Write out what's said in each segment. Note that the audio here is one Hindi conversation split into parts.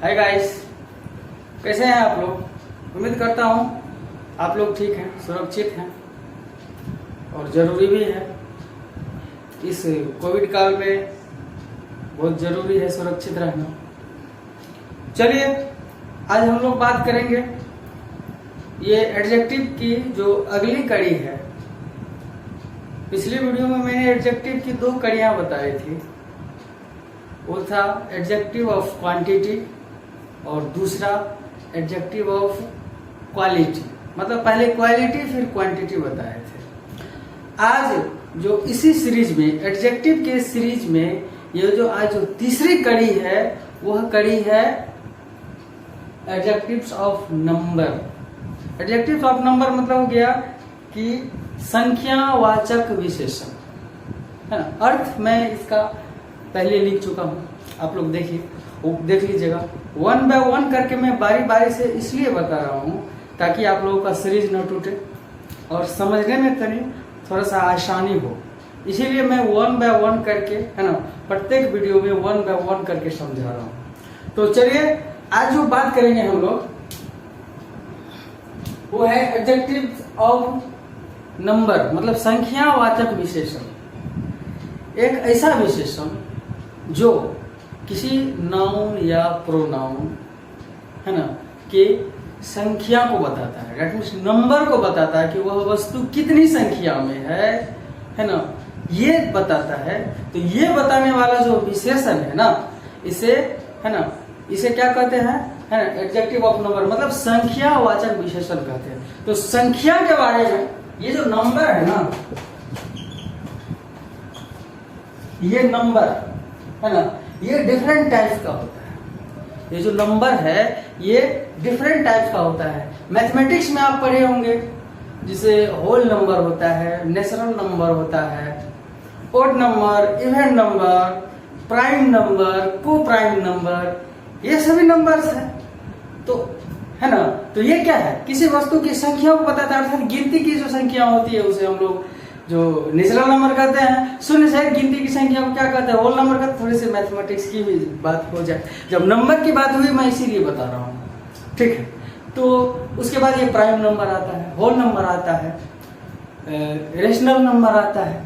हाय गाइस, कैसे हैं आप लोग। उम्मीद करता हूं आप लोग ठीक हैं, सुरक्षित हैं और जरूरी भी है। इस कोविड काल में बहुत जरूरी है सुरक्षित रहना। चलिए आज हम लोग बात करेंगे ये एडजेक्टिव की जो अगली कड़ी है। पिछली वीडियो में मैंने एडजेक्टिव की 2 कड़ियां बताई थी। वो था एडजेक्टिव ऑफ क्वांटिटी और दूसरा एडजेक्टिव ऑफ क्वालिटी। मतलब पहले क्वालिटी फिर क्वांटिटी बताए थे। आज जो इसी सीरीज में एडजेक्टिव के सीरीज में ये जो आज जो तीसरी कड़ी है वह कड़ी है adjectives of number. Adjectives of number मतलब हो गया कि संख्यावाचक विशेषण, है ना। अर्थ मैं इसका पहले लिख चुका हूं, आप लोग देखिए, देख लीजिएगा। 1 बाय 1 करके मैं बारी बारी से इसलिए बता रहा हूं ताकि आप लोगों का सीरीज न टूटे और समझने में थोड़ा सा आसानी हो। इसीलिए मैं 1 बाय 1 करके, है ना, प्रत्येक वीडियो में 1 बाय 1 करके समझा रहा हूं। तो चलिए आज जो बात करेंगे हम लोग वो है एडजेक्टिव ऑफ नंबर, मतलब संख्यावाचक विशेषण। एक ऐसा विशेषण जो किसी नाउन या प्रोनाउन, है ना, के संख्या को बताता है। दैट मीन्स नंबर को बताता है कि वह वस्तु कितनी संख्या में है ना, ये बताता है। तो ये बताने वाला जो विशेषण है ना, इसे, है ना, इसे क्या कहते हैं, है ना, एडजेक्टिव ऑफ नंबर, मतलब संख्यावाचक विशेषण कहते हैं। तो संख्या के बारे में ये जो नंबर है ना, ये नंबर है ना, ये डिफरेंट टाइप्स का होता है। ये जो नंबर है ये डिफरेंट टाइप्स का होता है। मैथमेटिक्स में आप पढ़े होंगे, जिसे होल नंबर होता है, नेचुरल नंबर होता है, odd number, even number, prime number, coprime number, ये सभी नंबर्स हैं। तो है ना, तो ये क्या है, किसी वस्तु की संख्या को बताता है, अर्थात गिनती की जो संख्या होती है उसे हम लोग जो नेचुरल नंबर कहते हैं। शून्य से गिनती की संख्या को क्या कहते हैं, होल नंबर कहते हैं। थोड़ी सी मैथमेटिक्स की भी बात हो जाए, जब नंबर की बात हुई मैं इसीलिए बता रहा हूँ, ठीक है। तो उसके बाद ये प्राइम नंबर आता है, होल नंबर आता है, रेशनल नंबर आता है।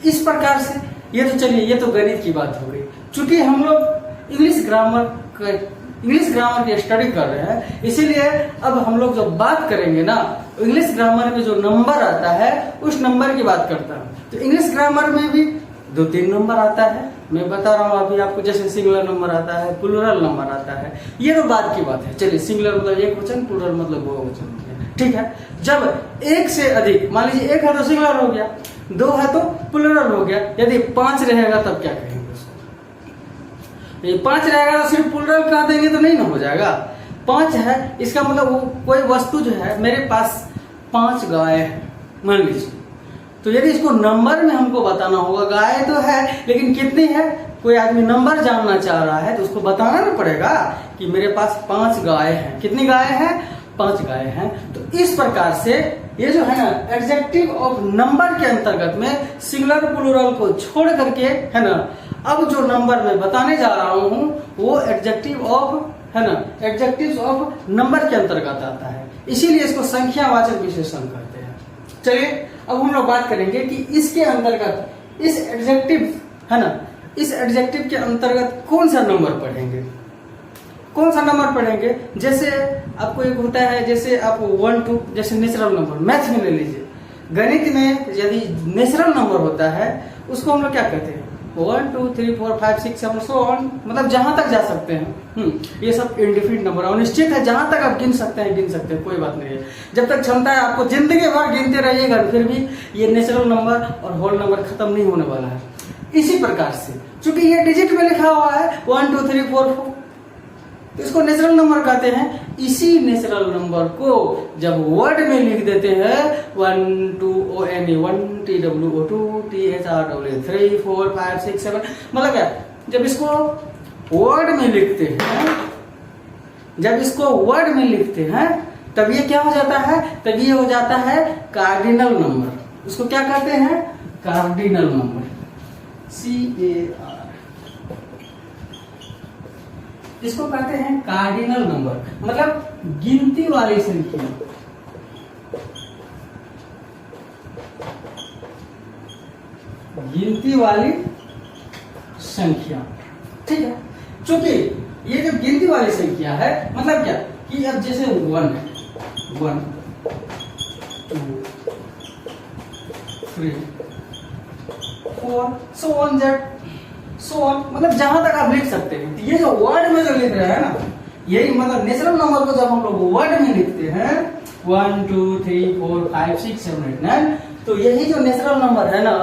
इस प्रकार से ये तो चलिए, ये तो गणित की बात हो गई। चूंकि हम लोग इंग्लिश ग्रामर की स्टडी कर रहे हैं, इसीलिए अब हम लोग जब बात करेंगे ना, इंग्लिश ग्रामर में जो नंबर आता है उस नंबर की बात करता हूं। तो इंग्लिश ग्रामर में भी 2-3 नंबर आता है, मैं बता रहा हूं अभी आपको। जैसे सिंगुलर नंबर आता है, प्लूरल नंबर आता है, ये तो बात की बात है। चलिए, सिंगुलर मतलब एक वचन, प्लूरल मतलब बहुवचन, ठीक है। जब एक से अधिक, मान लीजिए 1 है तो सिंगुलर हो गया, 2 है तो प्लूरल हो गया। यदि 5 रहेगा तब क्या कहेंगे उसको? ये 5 रहेगा तो सिर्फ प्लूरल कह देंगे तो नहीं ना हो जाएगा। 5 है, इसका मतलब वो कोई वस्तु जो है, मेरे पास 5 गाय है मान लीजिए, तो यदि इसको नंबर में हमको बताना होगा, गाय तो है लेकिन कितनी है, कोई आदमी नंबर जानना चाह रहा है तो उसको बताना ना पड़ेगा कि मेरे पास 5 गाय हैं। कितनी गाय हैं? 5 गाय हैं। तो इस प्रकार से ये जो है ना, एडजेक्टिव ऑफ नंबर के अंतर्गत में सिंगुलर प्लूरल को छोड़ करके, है ना, अब जो नंबर मैं बताने जा रहा हूं वो एडजेक्टिव ऑफ, है ना, एडजेक्टिव्स ऑफ नंबर के अंतर्गत आता है। इसीलिए इसको संख्यावाचक विशेषण कहते हैं। चलिए अब हम लोग बात करेंगे कि इसके अंतर्गत इस एडजेक्टिव, है ना, इस एडजेक्टिव के अंतर्गत कौन सा नंबर पढ़ेंगे, कौन सा नंबर पढ़ेंगे। जैसे आपको एक होता है, जैसे आप 1 2, जैसे नेचुरल नंबर, मैथ में ले लीजिए। गणित में यदि नेचुरल नंबर होता है उसको हम लोग क्या कहते हैं, 1 2 3 4 5 6 7 सो ऑन, मतलब जहां तक जा सकते हैं। ये सब इंडिफिनिट नंबर अनिश्चित है, जहां तक आप गिन सकते हैं, कोई बात नहीं है। जब तक क्षमता है आपको जिंदगी भर गिनते रहिएगा, फिर भी ये नेचुरल नंबर और होल नंबर खत्म नहीं होने वाला है। इसी प्रकार से चूंकि ये डिजिट में लिखा हुआ है 1 2 3 4 4, तो इसको नेचुरल नंबर कहते हैं। इसी नेचुरल नंबर को जब वर्ड में लिख देते हैं 1 2 ONE 1 TWO 2 THRW 3 4 5 6 7, मतलब क्या, जब इसको वर्ड में लिखते हैं, तब ये क्या हो जाता है, तब ये हो जाता है कार्डिनल नंबर। उसको क्या कहते हैं, कार्डिनल नंबर, CAR। जिसको कहते हैं कार्डिनल नंबर, मतलब गिनती वाली संख्या। गिनती वाली संख्या, ठीक है। क्योंकि ये जो गिनती वाली संख्या है, मतलब क्या कि अब जैसे 1 है, 1 2 3 4 so on that so on, मतलब जहां तक आप लिख सकते हैं। ये जो वर्ड में जो लिख रहे हैं ना, यही मतलब नेचुरल नंबर को जब हम लोग वर्ड में लिखते हैं 1 2 3 4 5 6 7 8 9, तो यही जो नेचुरल नंबर है ना,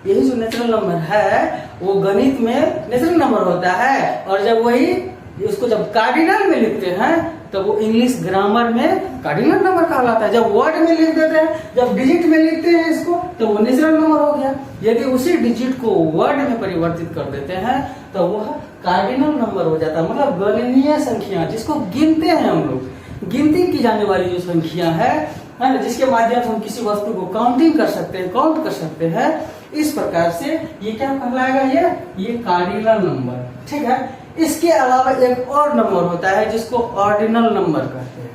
यही जो नेचुरल नंबर है वो गणित में नेचुरल नंबर होता है। और जब वही उसको जब कार्डिनल में लिखते हैं तो वो इंग्लिश ग्रामर में कार्डिनल नंबर कहलाता है। जब वर्ड में लिख देते हैं, जब डिजिट में लिखते हैं इसको, तो वो नेचुरल नंबर हो गया। यदि उसी डिजिट को वर्ड में परिवर्तित कर देते हैं तो वह कार्डिनल नंबर हो जाता है, मतलब गणनीय संख्या, जिसको गिनते हैं हम लोग। गिनती की जाने वाली जो संख्या है ना, जिसके माध्यम से हम किसी वस्तु को काउंटिंग कर सकते हैं, काउंट कर सकते हैं, इस प्रकार से ये क्या कहलाएगा, ये कार्डिनल नंबर, ठीक है। इसके अलावा एक और नंबर होता है जिसको ऑर्डिनल नंबर कहते हैं,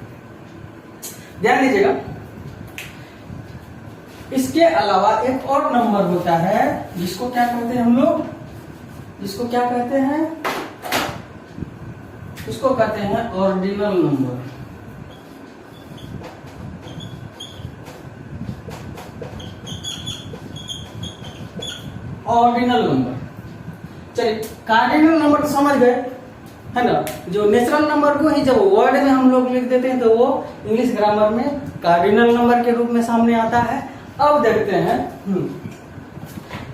ध्यान दीजिएगा। इसके अलावा एक और नंबर होता है जिसको क्या कहते हैं हम लोग, जिसको क्या कहते हैं, इसको कहते हैं ऑर्डिनल नंबर। ऑर्डिनल नंबर, चलिए कार्डिनल नंबर तो समझ गए, है ना। जो नेचुरल नंबर को ही जब वर्ड में हम लोग लिख देते हैं तो वो इंग्लिश ग्रामर में कार्डिनल नंबर के रूप में सामने आता है। अब देखते हैं,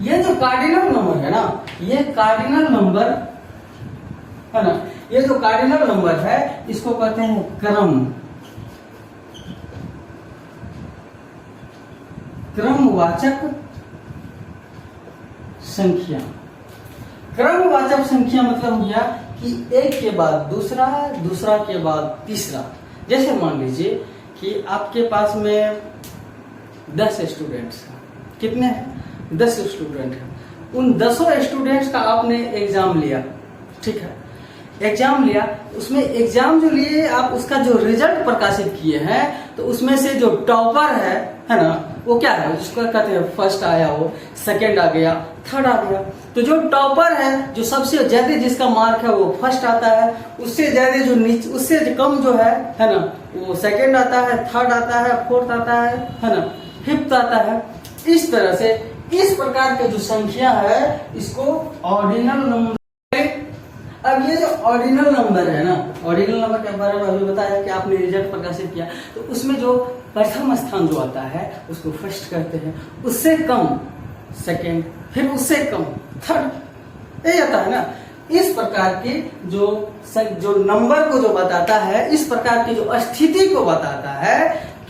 ये जो कार्डिनल नंबर है ना, ये कार्डिनल नंबर है ना, ये जो कार्डिनल नंबर है इसको कहते हैं क्रमवाचक संख्या। क्रमवाचक संख्या मतलब हो गया कि एक के बाद दूसरा, दूसरा के बाद तीसरा। जैसे मान लीजिए कि आपके पास में 10 स्टूडेंट्स हैं, कितने हैं, 10 स्टूडेंट हैं। उन 10 स्टूडेंट्स का आपने एग्जाम लिया, ठीक है, एग्जाम लिया। उसमें एग्जाम जो लिए आप, उसका जो रिजल्ट प्रकाशित किए हैं, तो उसमें से जो टॉपर है ना, वो क्या है, जिसको कहते हैं फर्स्ट आया, वो सेकंड आ गया, थर्ड आ गया। तो जो टॉपर है, जो सबसे ज्यादा जिसका मार्क है वो फर्स्ट आता है, उससे ज्यादा जो नीचे, उससे कम जो है ना, वो सेकंड आता है, थर्ड आता है, फोर्थ आता है ना, फिफ्थ आता है। इस तरह से इस प्रकार के जो संख्या है इसको ऑर्डिनल नंबर। अब ये जो ऑर्डिनल नंबर है ना, ऑर्डिनल नंबर के बारे में अभी बताया कि आपने रिजल्ट प्रकाशित किया, तो उसमें जो प्रथम स्थान जो आता है उसको फर्स्ट कहते हैं, उससे कम सेकंड, फिर उससे कम थर्ड, ये आता है ना। इस प्रकार की जो नंबर को जो बताता है, इस प्रकार की जो स्थिति को बताता है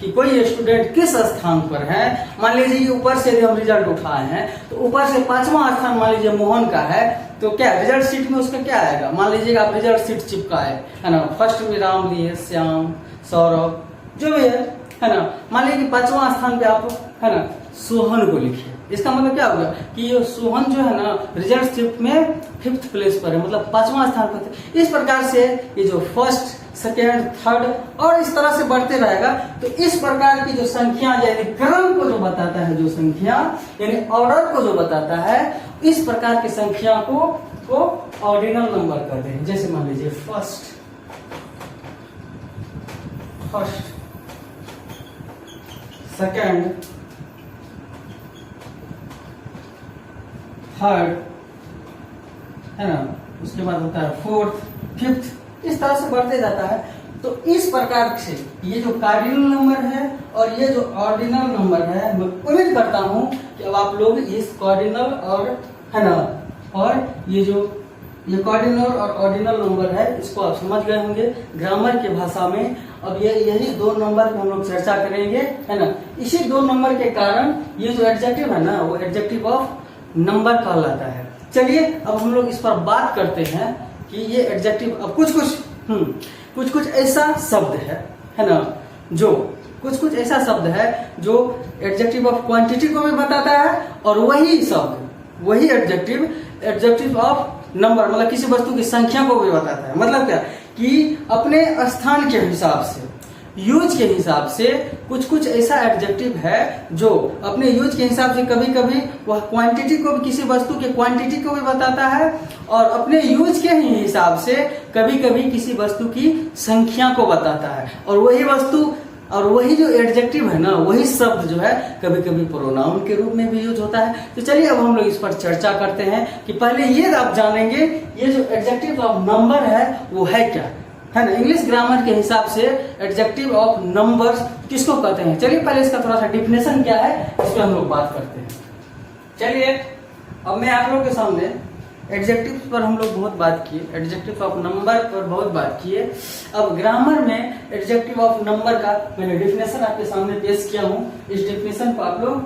कि कोई स्टूडेंट किस स्थान पर है। मान लीजिए ऊपर से हम रिजल्ट उठाए हैं, तो ऊपर से 5वां स्थान मान लीजिए मोहन का है, तो क्या रिजल्ट शीट में उसका क्या आएगा, मान लीजिए आप रिजल्ट शीट चिपकाए है ना, फर्स्ट में राम लिए, श्याम, सौरभ, जो भी है ना। मान लीजिए 5वां स्थान पे आप है ना सोहन को लिखिए, इसका मतलब क्या होगा कि ये सोहन जो है ना रिजल्ट शीट में 5th प्लेस पर है, मतलब 5वां स्थान पर। इस प्रकार से ये जो फर्स्ट, सेकेंड, थर्ड और इस तरह से बढ़ते रहेगा। तो इस प्रकार की जो संख्या, यानी क्रम को जो बताता है, जो संख्या यानी ऑर्डर को जो बताता है, इस प्रकार की संख्या को ऑर्डिनल नंबर कहते हैं। जैसे मान लीजिए फर्स्ट, सेकेंड, थर्ड, है ना, उसके बाद होता है फोर्थ, फिफ्थ, इस तरह से बढ़ते जाता है। तो इस प्रकार से ये जो कार्डिनल नंबर है और ये जो ऑर्डिनल नंबर है, मैं उम्मीद करता हूं कि अब आप लोग इस कार्डिनल और है ना, और ये कार्डिनल और ऑर्डिनल नंबर है, इसको आप समझ गए होंगे ग्रामर की भाषा में। अब यही 2 नंबर पे हम लोग चर्चा करेंगे, है ना। इसी 2 नंबर के कारण ये जो एडजेक्टिव है ना, वो एडजेक्टिव ऑफ नंबर कहलाता है। चलिए अब हम लोग इस पर बात करते हैं कि ये एडजेक्टिव, अब कुछ ऐसा शब्द है ना, जो कुछ ऐसा शब्द है जो एडजेक्टिव ऑफ क्वांटिटी को भी बताता है, और वही शब्द, वही एडजेक्टिव ऑफ नंबर मतलब किसी वस्तु की संख्या को भी बताता है। मतलब क्या कि अपने स्थान के हिसाब से, यूज के हिसाब से कुछ कुछ ऐसा एडजेक्टिव है जो अपने यूज के हिसाब से कभी कभी वह क्वांटिटी को भी, किसी वस्तु के क्वांटिटी को भी बताता है, और अपने यूज के ही हिसाब से कभी कभी किसी वस्तु की संख्या को बताता है। और वही वस्तु और वही जो एडजेक्टिव है ना, वही शब्द जो है कभी कभी प्रोनाउन के रूप में भी यूज होता है। तो चलिए अब हम लोग इस पर चर्चा करते हैं कि पहले ये आप जानेंगे ये जो एडजेक्टिव ऑफ नंबर है वो है क्या, है ना। इंग्लिश ग्रामर के हिसाब से एडजेक्टिव ऑफ नंबर्स किसको कहते हैं, चलिए पहले इसका थोड़ा सा डिफिनेशन क्या है इस पर हम लोग बात करते हैं। चलिए अब मैं आप लोगों के सामने एडजेक्टिव पर हम लोग बहुत बात किए, एडजेक्टिव ऑफ नंबर पर बहुत बात किए। अब ग्रामर में एडजेक्टिव ऑफ नंबर का मैंने डिफिनेशन आपके सामने पेश किया हूँ। इस डिफिनेशन को आप लोग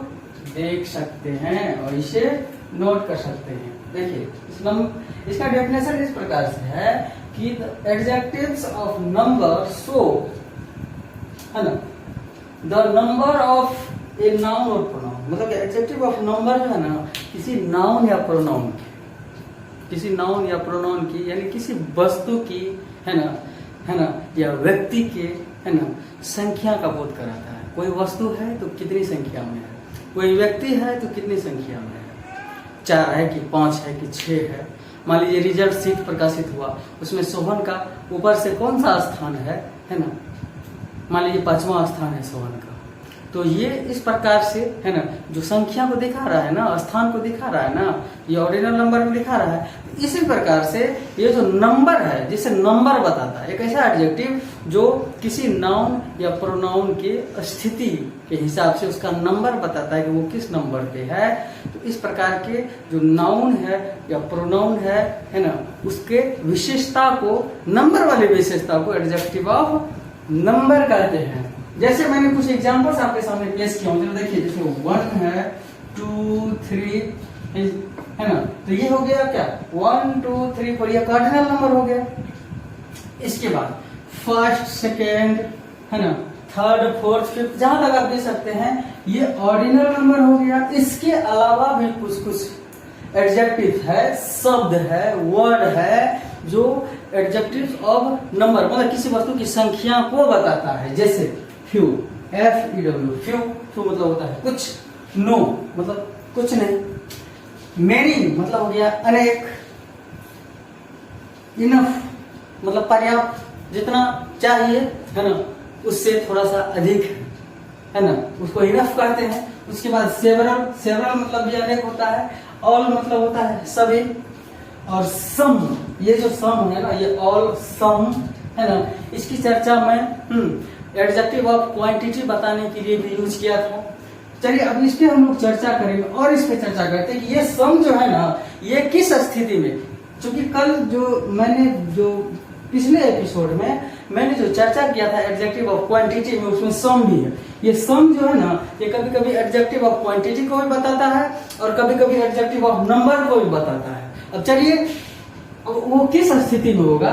देख सकते हैं और इसे नोट कर सकते हैं। देखिए इसका डेफिनेशन इस प्रकार से है कि एडजेक्टिव्स ऑफ नंबर शो, है ना, the number of a noun और प्रोनाउन। मतलब एडजेक्टिव ऑफ नंबर जो है ना किसी नाउन या प्रोनाउन की, किसी नाउन या प्रोनाउन की यानी किसी वस्तु की, है ना, या व्यक्ति के, है ना, संख्या का बोध कराता है। कोई वस्तु है तो कितनी संख्या में है, कोई व्यक्ति है तो कितनी संख्या में है, 4 है कि 5 है कि 6 है। मान लीजिए रिजल्ट शीट प्रकाशित हुआ, उसमें सोहन का ऊपर से कौन सा स्थान है ना, मान लीजिए 5वां स्थान है सोहन का। तो ये इस प्रकार से, है ना, जो संख्या को दिखा रहा है ना, स्थान को दिखा रहा है ना, ये ऑर्डिनल नंबर में दिखा रहा है। इसी प्रकार से ये जो नंबर है, जिसे नंबर बताता है, एक ऐसा एडजेक्टिव जो किसी नाउन या प्रोनाउन के स्थिति के हिसाब से उसका नंबर बताता है कि वो किस नंबर पे है। तो इस प्रकार के जो नाउन है या प्रोनाउन है ना, उसके विशेषता को, नंबर वाली विशेषता को एडजेक्टिव ऑफ नंबर कहते हैं। जैसे मैंने कुछ एग्जांपल्स आपके सामने पेश किया हूं, देखिए जैसे 1 है, 2, 3 है ना, तो ये हो गया क्या 1, 2, 3, 4, ये कार्डिनल नंबर हो गया। इसके बाद फर्स्ट, सेकेंड, है ना, थर्ड, फोर्थ, फिफ्थ, जहां तक आप दे सकते हैं ये ऑर्डिनल नंबर हो गया। इसके अलावा भी कुछ कुछ एडजेक्टिव है, शब्द है, वर्ड है जो एडजेक्टिव ऑफ नंबर मतलब किसी वस्तु की संख्या को बताता है। जैसे फ्यू, FEW, फ्यू मतलब होता है कुछ, नो मतलब कुछ नहीं, मेनी मतलब हो गया अनेक, इनफ मतलब पर्याप्त, जितना चाहिए, है ना, उससे थोड़ा सा अधिक, है ना, उसको इनफ कहते हैं। उसके बाद सेवरल, सेवरल मतलब भी अनेक होता है। ऑल मतलब होता है सभी। और सम, ये जो सम है ना, ये ऑल, सम, है ना, इसकी चर्चा में एडजेक्टिव ऑफ क्वांटिटी बताने के लिए भी यूज किया था। चलिए अब इस पे हम लोग चर्चा करेंगे और इस पे चर्चा करते हैं कि ये सम जो है ना, ये किस स्थिति में, क्योंकि कल जो मैंने जो पिछले एपिसोड में मैंने जो चर्चा किया था एडजेक्टिव ऑफ क्वांटिटी में, उसमें सम भी है। ये सम जो है ना, ये कभी कभी एडजेक्टिव ऑफ क्वांटिटी को भी बताता है और कभी कभी एडजेक्टिव ऑफ नंबर को भी बताता है। अब चलिए वो किस स्थिति में होगा,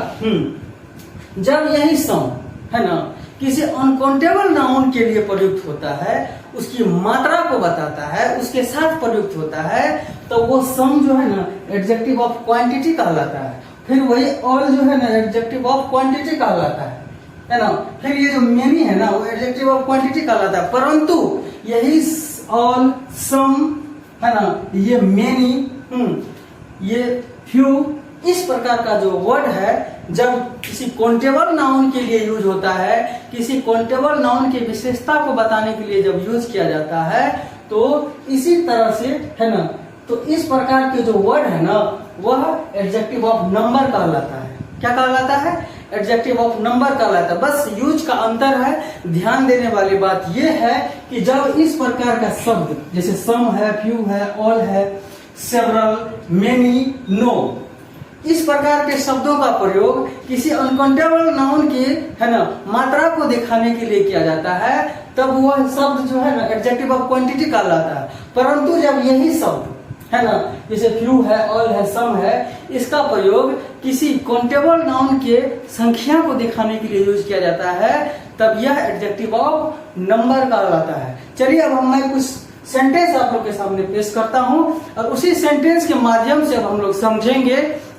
जब यही सम, है ना, किसी अनकाउंटेबल नाउन के लिए प्रयुक्त होता है, उसकी मात्रा को बताता है, उसके साथ प्रयुक्त होता है, तो वो सम जो है ना एडजेक्टिव ऑफ क्वांटिटी कहलाता है। फिर वही ऑल जो है ना एडजेक्टिव ऑफ क्वांटिटी कहलाता है ना। फिर ये जो मेनी है ना वो एडजेक्टिव ऑफ क्वांटिटी कहलाता है। परंतु यही ऑल, सम, है ना, ये मेनी, ये फ्यू, इस प्रकार का जो वर्ड है जब किसी काउंटेबल नाउन के लिए यूज होता है, किसी काउंटेबल नाउन की विशेषता को बताने के लिए जब यूज किया जाता है, तो इसी तरह से, है ना, तो इस प्रकार के जो वर्ड है ना वह एडजेक्टिव ऑफ नंबर कहलाता है। क्या कहलाता है? एडजेक्टिव ऑफ नंबर कहलाता है। बस यूज का अंतर है। ध्यान देने वाली बात यह है कि जब इस प्रकार का शब्द जैसे सम है, फ्यू है, ऑल है, सेवरल, मेनी, नो, इस प्रकार के शब्दों का प्रयोग किसी अनकाउंटेबल नाउन की, है ना, मात्रा को दिखाने के लिए किया जाता है, तब वह शब्द जो है ना एडजेक्टिव ऑफ क्वांटिटी कहलाता है। परंतु जब यही शब्द, है ना, जैसे फ्यू है, ऑल है, सम है, इसका प्रयोग किसी काउंटेबल नाउन के संख्या को दिखाने के लिए यूज किया जाता है, तब यह एडजेक्टिव ऑफ नंबर कहलाता है। चलिए अब मैं कुछ सेंटेंस आप लोग के सामने पेश करता हूं और उसी सेंटेंस के माध्यम से अब हम लोग समझेंगे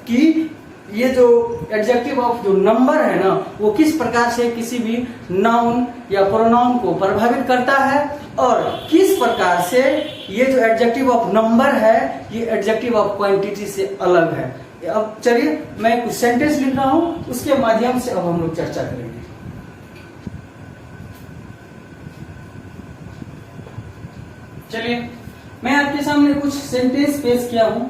कि ये जो एडजेक्टिव ऑफ जो नंबर है ना वो किस प्रकार से किसी भी नाउन या प्रोनाउन को प्रभावित करता है और किस प्रकार से ये जो एडजेक्टिव ऑफ नंबर है ये एडजेक्टिव ऑफ क्वांटिटी से अलग है। अब चलिए मैं कुछ सेंटेंस लिख रहा हूं, उसके माध्यम से अब हम लोग चर्चा करेंगे। चलिए मैं आपके सामने कुछ सेंटेंस पेश किया हूं।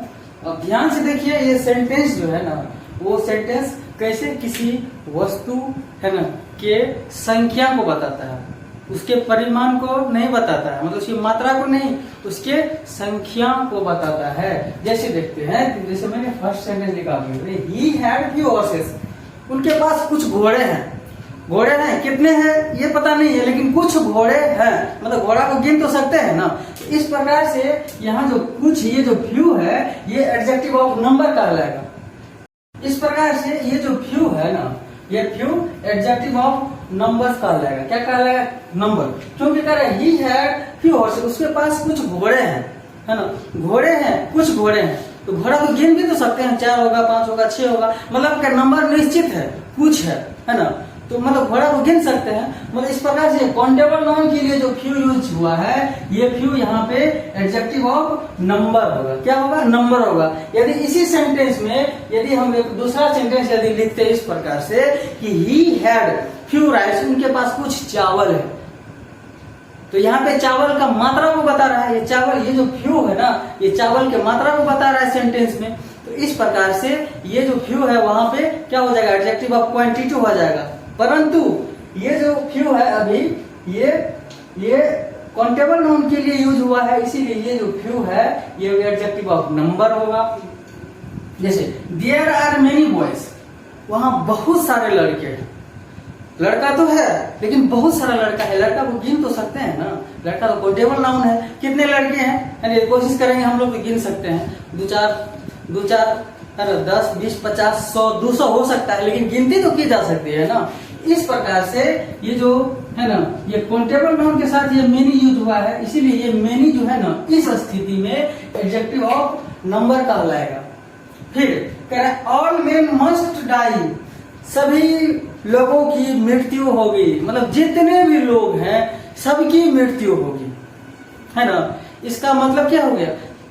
अब ध्यान से देखिए, ये सेंटेंस जो है ना वो सेंटेंस कैसे किसी वस्तु है ना के संख्या को बताता है, उसके परिमाण को नहीं बताता है, मतलब उसकी मात्रा को नहीं, उसके संख्या को बताता है। जैसे देखते हैं, जैसे मैंने फर्स्ट सेंटेंस लिखा, ही हैड फ्यू हॉर्सेस, उनके पास कुछ घोड़े हैं। घोड़े हैं, कितने हैं ये पता नहीं है, लेकिन कुछ घोड़े हैं, मतलब घोड़ा को गिन तो सकते हैं ना। इस प्रकार से यहाँ जो कुछ, ये जो फ्यू है ये एडजेक्टिव ऑफ नंबर कहलाएगा। इस प्रकार से ये जो फ्यू है ना, ये फ्यू एडजेक्टिव ऑफ नंबर्स कहलाएगा। क्या कहलाएगा? नंबर। क्योंकि कह रहे ही हैड फ्यू हॉर्सेस, उसके पास कुछ घोड़े हैं, है ना, घोड़े हैं, कुछ घोड़े हैं। तो घोड़ा को गिन भी तो सकते हैं, 4 होगा, 5 होगा, 6 होगा, मतलब क्या नंबर निश्चित है, कुछ है ना, तो मतलब घोड़ा को गिन सकते हैं। मतलब इस प्रकार से काउंटेबल नाउन के लिए जो फ्यू यूज हुआ है, ये फ्यू यहाँ पे एडजेक्टिव ऑफ नंबर होगा। क्या होगा? नंबर होगा। यदि इसी सेंटेंस में यदि हम एक दूसरा सेंटेंस यदि लिखते हैं इस प्रकार से कि ही हैड फ्यू राइस, उनके पास कुछ चावल है, तो यहाँ पे चावल का मात्रा को बता रहा है। ये चावल, ये जो फ्यू है ना, ये चावल के मात्रा को बता रहा है सेंटेंस में। तो इस प्रकार से ये जो फ्यू है वहां पे क्या हो जाएगा? एडजेक्टिव ऑफ क्वांटिटी हो जाएगा। परंतु ये जो फ्यू है अभी ये काउंटेबल नाउन के लिए यूज हुआ है, इसीलिए ये जो फ्यू है ये एडजेक्टिव ऑफ नंबर होगा। जैसे देयर आर मेनी बॉयज, वहां बहुत सारे लड़के हैं। लड़का तो है लेकिन बहुत सारा लड़का है, लड़का को गिन तो सकते हैं ना, लड़का तो काउंटेबल नाउन है। कितने लड़के हैं? कोशिश करेंगे हम लोग गिन सकते हैं, दो चार है ना, 10, 20, 50, 100, 200 हो सकता है, लेकिन गिनती तो की जा सकती है ना। इस प्रकार से ये जो है ना, ये काउंटेबल नाउन के साथ ये मेनी यूज हुआ है, इसीलिए ये मेनी जो है ना इस स्थिति में एडजेक्टिव ऑफ नंबर कहलाएगा। फिर कह रहे ऑल मेन मस्ट डाई, सभी लोगों की मृत्यु होगी, मतलब जितने भी लोग हैं सबकी मृत्यु होगी, है ना। इसका मतलब क्या हो गया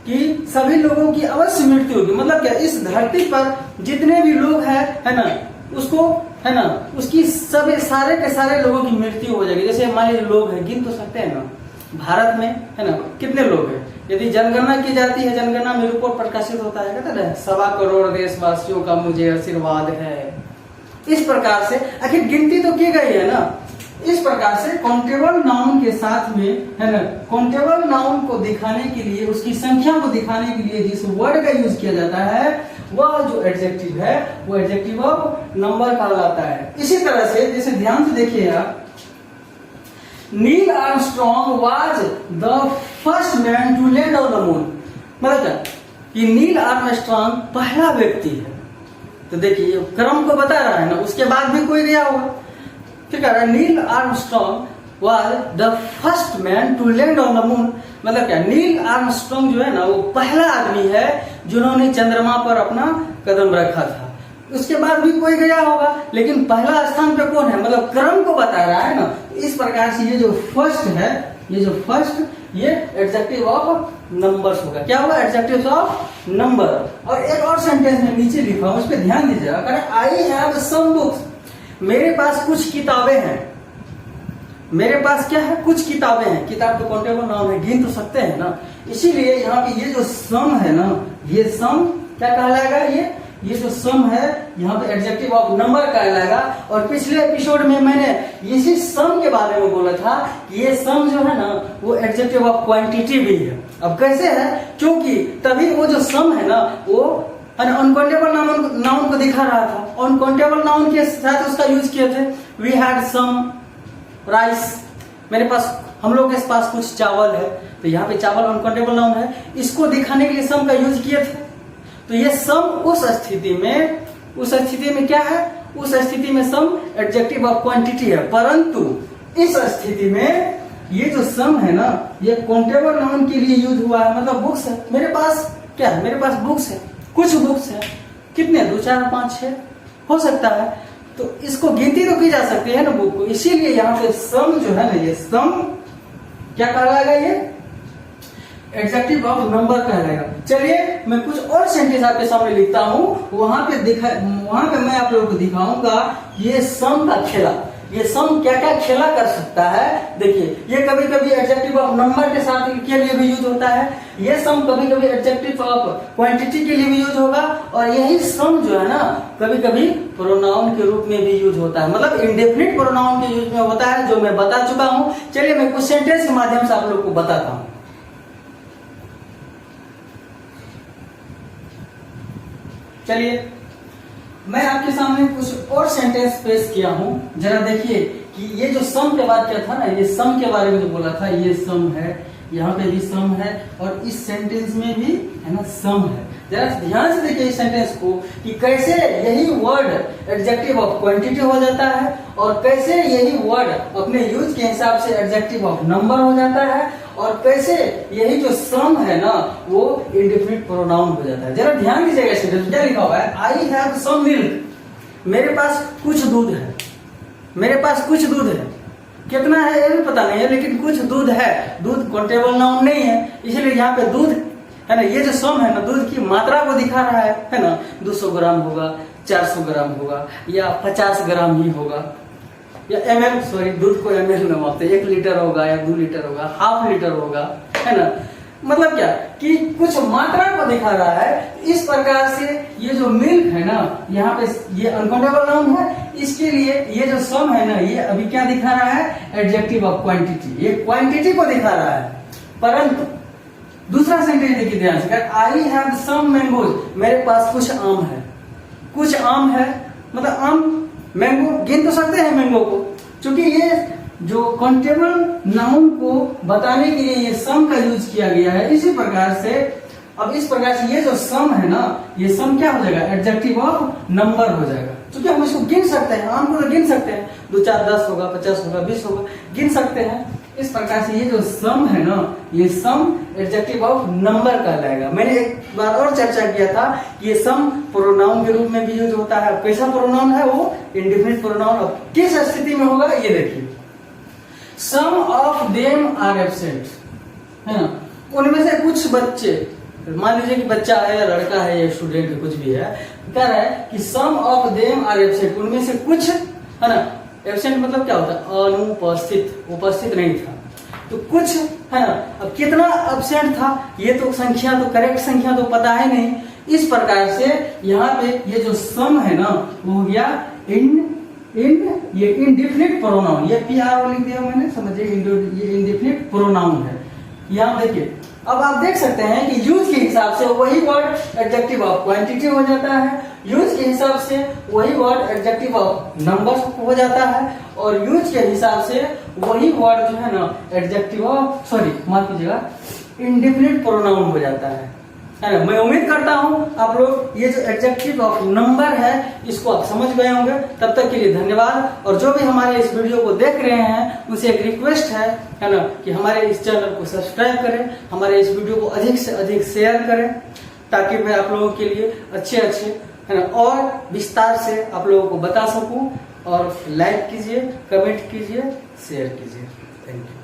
कि सभी लोगों की अवश्य मृत्यु होगी। मतलब क्या, इस धरती पर जितने भी लोग हैं, है ना, उसको है ना, उसकी सब सारे के सारे लोगों की मृत्यु हो जाएगी। जैसे मान लीजिए लोग हैं, गिन तो सकते हैं ना, भारत में है ना कितने लोग हैं। यदि जनगणना की जाती है, जनगणना में रिपोर्ट प्रकाशित होता है, कहते हैं 1.25 करोड़ देशवासियों का मुझे आशीर्वाद है। इस प्रकार से आखिर गिनती तो की गई है ना। इस प्रकार से काउंटेबल नाउन के साथ में है ना, काउंटेबल नाउन को दिखाने के लिए, उसकी संख्या को दिखाने के लिए जिस वर्ड का यूज किया जाता है वह जो एडजेक्टिव है वो एडजेक्टिव ऑफ नंबर कहलाता है। इसी तरह से जैसे ध्यान से देखिए आप, Neil Armstrong was the first man to land on the moon, मतलब क्या कि नील आर्मस्ट्रॉन्ग पहला व्यक्ति है। तो देखिए क्रम को बता रहा है ना, उसके बाद भी कोई गया होगा। ठीक है, Neil Armstrong was the first man to land on the moon, मतलब क्या नील आर्मस्ट्रॉन्ग जो है ना वो पहला आदमी है जिन्होंने चंद्रमा पर अपना कदम रखा था। उसके बाद भी कोई गया होगा, लेकिन पहला स्थान पे कौन है, मतलब क्रम को बता रहा है ना। इस प्रकार से ये जो फर्स्ट है, ये जो फर्स्ट, ये एडजेक्टिव ऑफ नंबर्स होगा। क्या होगा? Adjective of number. और एक और सेंटेंस में नीचे लिखा हूं, उस पर ध्यान दीजिएगा। आई हैव सम बुक्स, मेरे पास कुछ किताबें हैं। मेरे पास क्या है? कुछ किताबें हैं। किताब तो काउंटेबल नाउन है, गिन तो सकते हैं ना। इसीलिए यहाँ पे ये जो सम है ना, ये सम क्या कहलाएगा? ये जो सम है यहाँ पे एडजेक्टिव ऑफ नंबर कहलाएगा। और पिछले एपिसोड में मैंने इसी सम के बारे में बोला था कि ये सम जो है ना वो एडजेक्टिव ऑफ क्वांटिटी भी है। अब कैसे है? क्योंकि तभी वो जो सम है ना वो अनकाउंटेबल नाउन को दिखा रहा था। अनकाउंटेबल नाउन के साथ उसका यूज किए थे। वी हैड सम राइस, मेरे पास, हम लोग के पास कुछ चावल है। तो यहाँ पे चावल अनकाउंटेबल नाउन है, इसको दिखाने के लिए सम का यूज किए थे। तो ये सम उस स्थिति में क्या है? उस स्थिति में सम एडजेक्टिव ऑफ क्वांटिटी है। परंतु इस स्थिति में ये जो सम है ना ये काउंटेबल नाउन के लिए यूज हुआ है, मतलब बुक्स है। मेरे पास क्या है? मेरे पास बुक्स है, कुछ बुक्स है। कितने, 2 4 5 6 हो सकता है। तो इसको गिनती तो की जा सकती है ना बुक को, इसीलिए यहाँ पे सम जो है ना, ये सम क्या कहलाएगा, ये एडजेक्टिव ऑफ नंबर कहलाएगा। चलिए मैं कुछ और सेंटेंस आपके सामने लिखता हूँ, वहां पे मैं आप लोगों को दिखाऊंगा ये सम का खेला, ये सम क्या क्या खेला कर सकता है। देखिए ये कभी कभी एडजेक्टिव ऑफ नंबर के साथ के लिए भी यूज होता है, ये सम कभी कभी एडजेक्टिव ऑफ क्वांटिटी के लिए भी यूज होगा, और यही सम जो है ना कभी कभी प्रोनाउन के रूप में भी यूज होता है, मतलब इंडेफिनिट प्रोनाउन के यूज में होता है, जो मैं बता चुका हूँ। चलिए मैं कुछ सेंटेंस के माध्यम से आप लोग को बताता हूँ। चलिए मैं आपके सामने कुछ और सेंटेंस पेश किया हूं, जरा देखिए कि ये जो सम के बाद क्या था ना, ये सम के बारे में जो बोला था, ये सम है, यहाँ पे भी सम है, और इस सेंटेंस में भी है ना सम है। जरा ध्यान से देखिए इस सेंटेंस को कि कैसे यही वर्ड एडजेक्टिव ऑफ क्वांटिटी हो जाता है, और कैसे यही वर्ड अपने यूज के हिसाब से एडजेक्टिव ऑफ नंबर हो जाता है, और कैसे यही जो सम है ना वो इंडेफिनिट प्रोनाउन हो जाता है। जरा ध्यान दीजिएगा इस सेंटेंस क्या लिखा हुआ है, आई हैव सम मिल्क, मेरे पास कुछ दूध है, मेरे पास कुछ दूध है, कितना है ये भी पता नहीं है, लेकिन कुछ दूध है। दूध काउंटेबल नाउन नहीं है, इसलिए यहाँ पे दूध है ना, ये जो सम है ना दूध की मात्रा को दिखा रहा है ना, 200 ग्राम होगा, 400 ग्राम होगा, या 50 ग्राम ही होगा, या ml, सॉरी दूध को ml में मापते, 1 लीटर होगा या 2 लीटर होगा, हाफ लीटर होगा, है ना। मतलब क्या कि कुछ मात्रा को दिखा रहा है। इस प्रकार से ये जो मिल्क है ना, यहाँ पे ये अनकाउंटेबल नाउन है, इसके लिए ये जो सम है ना, ये अभी क्या दिखा रहा है, एडजेक्टिव ऑफ क्वांटिटी, ये क्वांटिटी को दिखा रहा है। परंतु दूसरा सेंटेंस देखिए ध्यान से, आई हैव सम मैंगोज, मेरे पास कुछ आम है, कुछ आम है, मतलब आम मैंगो गिन तो सकते हैं मैंगो को, क्योंकि ये जो काउंटेबल नाउन को बताने के लिए ये सम का यूज किया गया है। इसी प्रकार से अब इस प्रकार से ये जो सम है ना, ये सम क्या हो जाएगा, एडजेक्टिव ऑफ नंबर हो जाएगा, क्योंकि हम इसको गिन सकते हैं, आम को तो गिन सकते हैं, 2 4 10 होगा, 50 होगा, 20 होगा, गिन सकते हैं। इस प्रकार से ये जो सम है ना, ये सम एडजेक्टिव ऑफ नंबर कहलाएगा। मैंने एक बार और चर्चा किया था कि ये सम प्रोनाउन के रूप में भी यूज होता है। कैसा प्रोनाउन है वो, इंडेफिनिट प्रोनाउन। अब किस स्थिति में होगा ये देखिए, सम ऑफ देम आर एब्सेंट, है ना, उनमें से कुछ बच्चे, मान लीजिए कि बच्चा है या लड़का है या स्टूडेंट है, कुछ भी है, कह रहा है कि सम ऑफ देम आर एब्सेंट, उनमें से कुछ, है ना, एब्सेंट मतलब क्या होता है, अनुपस्थित, उपस्थित नहीं था, तो कुछ, है ना। अब कितना एब्सेंट था, ये तो संख्या, तो करेक्ट संख्या तो पता है नहीं। इस प्रकार से यहाँ पे ये जो सम है ना वो हो गया ये इंडेफिनिट प्रोनाउन, ये PR लिख दिया मैंने, समझिए ये इंडेफिनिट प्रोनाउन है। यहाँ देखिए, अब आप देख सकते हैं कि यूज के हिसाब से वही वर्ड एडजेक्टिव ऑफ क्वांटिटी हो जाता है, यूज के हिसाब से वही वर्ड एडजेक्टिव ऑफ नंबर हो जाता है, और यूज के हिसाब से वही वर्ड जो है ना एडजेक्टिव ऑफ, सॉरी माफ कीजिएगा, इंडेफिनिट प्रोनाउन हो जाता है ना। मैं उम्मीद करता हूं आप लोग ये जो एडजेक्टिव ऑफ नंबर है इसको आप समझ गए होंगे। तब तक के लिए धन्यवाद। और जो भी हमारे इस वीडियो को देख रहे हैं उनसे एक रिक्वेस्ट है ना, कि हमारे इस चैनल को सब्सक्राइब करें, हमारे इस वीडियो को अधिक से अधिक शेयर करें, ताकि मैं आप लोगों के लिए अच्छे है ना और विस्तार से आप लोगों को बता सकूं। और लाइक कीजिए, कमेंट कीजिए, शेयर कीजिए। Thank you.